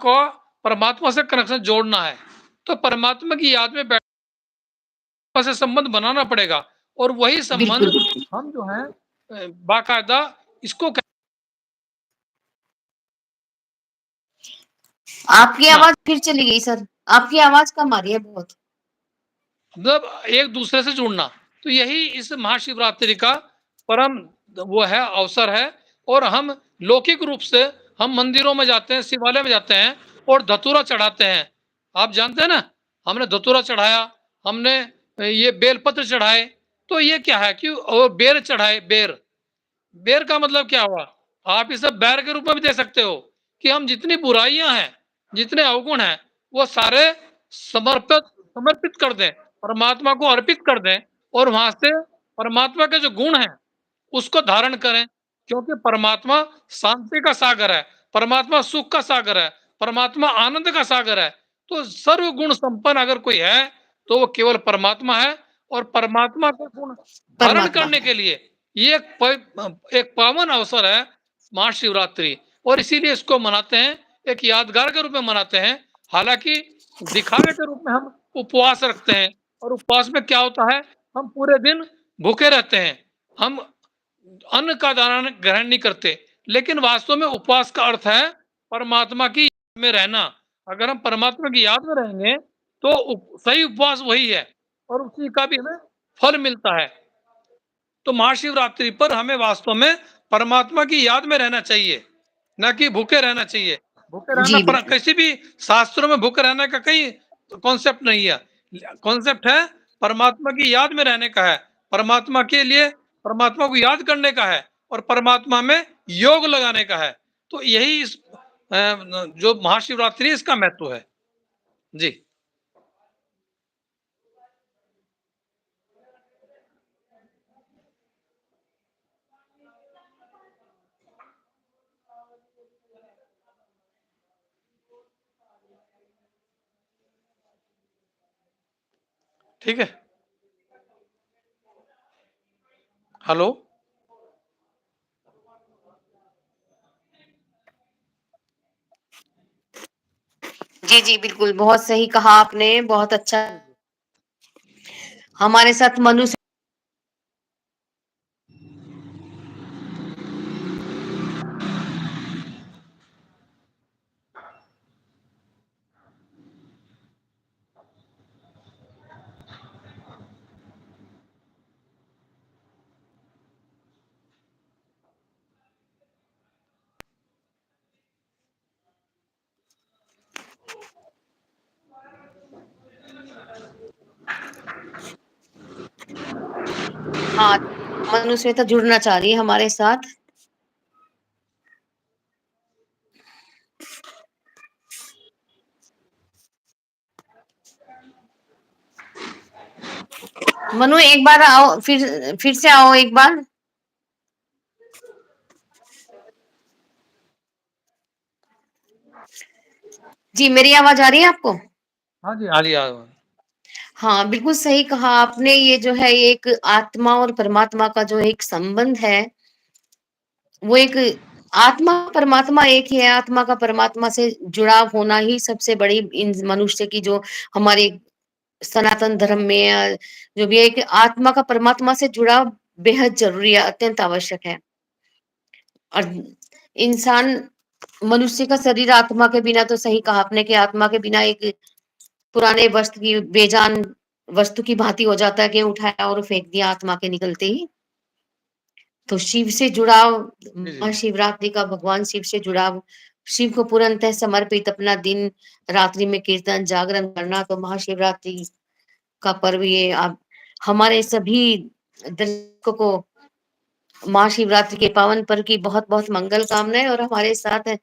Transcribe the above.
को परमात्मा से कनेक्शन जोड़ना है, तो परमात्मा की याद में बैठ से संबंध बनाना पड़ेगा और वही बिल्कुल, संबंध बिल्कुल। हम जो है बाकायदा इसको आपकी ना आवाज़ फिर चली गई सर, आपकी आवाज़ कम आ रही है बहुत। मतलब एक दूसरे से जुड़ना, तो यही इस महाशिवरात्रि का परम वो है, अवसर है और हम लौकिक रूप से हम मंदिरों में जाते हैं, शिवालय में जाते हैं और धतूरा चढ़ाते हैं। आप जानते हैं ना, हमने धतूरा चढ़ाया, हमने ये बेलपत्र चढ़ाए, तो ये क्या है कि और बेर चढ़ाए, बेर। बेर का मतलब क्या हुआ? आप इसे बैर के रूप में भी दे सकते हो कि हम जितनी बुराइयां हैं, जितने अवगुण हैं, वो सारे समर्पित समर्पित कर दें, परमात्मा को अर्पित कर दें और वहां से परमात्मा के जो गुण हैं उसको धारण करें, क्योंकि परमात्मा शांति का सागर है, परमात्मा सुख का सागर है, परमात्मा आनंद का सागर है। तो सर्व गुण संपन्न अगर कोई है तो वो केवल परमात्मा है और परमात्मा के गुण धारण परमात्मा करने है। के लिए ये एक पावन अवसर है महाशिवरात्रि, और इसीलिए इसको मनाते हैं, एक यादगार के रूप में मनाते हैं। हालांकि दिखावे के रूप में हम उपवास रखते हैं, और उपवास में क्या होता है, हम पूरे दिन भूखे रहते हैं, हम अन्न का दाना ग्रहण नहीं करते, लेकिन वास्तव में उपवास का अर्थ है परमात्मा की याद में रहना। अगर हम परमात्मा की याद में रहेंगे तो सही उपवास वही है और उसी का भी हमें फल मिलता है। तो महाशिवरात्रि पर हमें वास्तव में परमात्मा की याद में रहना चाहिए, न कि भूखे रहना चाहिए। भूखे रहना जी, बिल्कुल। किसी भी शास्त्रों में भूखे रहने का कहीं कॉन्सेप्ट नहीं है। कॉन्सेप्ट है परमात्मा की याद में रहने का है, परमात्मा के लिए परमात्मा को याद करने का है और परमात्मा में योग लगाने का है। तो यही इस जो महाशिवरात्रि है, इसका महत्व है। जी। ठीक है। हेलो। जी, जी, बिल्कुल, बहुत सही कहा आपने, बहुत अच्छा। हमारे साथ मनुष्य हाँ, मनुष्यता जुड़ना चाह रही है हमारे साथ। मनु एक बार आओ, फिर से आओ एक बार। जी, मेरी आवाज़ आ रही है आपको? हाँ जी, हाँ जी, हाँ। हाँ, बिल्कुल सही कहा आपने, ये जो है ये एक आत्मा और परमात्मा का जो एक संबंध है, वो एक आत्मा परमात्मा एक ही है, आत्मा का परमात्मा से जुड़ाव होना ही सबसे बड़ी इन मनुष्य की जो हमारे सनातन धर्म में जो भी है कि आत्मा का परमात्मा से जुड़ाव बेहद ज़रूरी है, अत्यंत आवश्यक है। और इंसान मनुष्य का शरीर आत्मा के बिना, तो सही कहा आपने कि आत्मा के बिना एक पुराने वस्त्र की बेजान वस्तु की भांति हो जाता है कि उठाया और फेंक दिया आत्मा के निकलते ही। तो शिव से जुड़ाव, जी, जी। महाशिवरात्रि का भगवान शिव से जुड़ाव, शिव को पूर्णतः समर्पित अपना दिन रात्रि में कीर्तन जागरण करना, तो महाशिवरात्रि का पर्व ये आप हमारे सभी दर्शकों को महाशिवरात्रि के पावन पर्व की बहुत बहुत मंगल कामनाएं। और हमारे साथ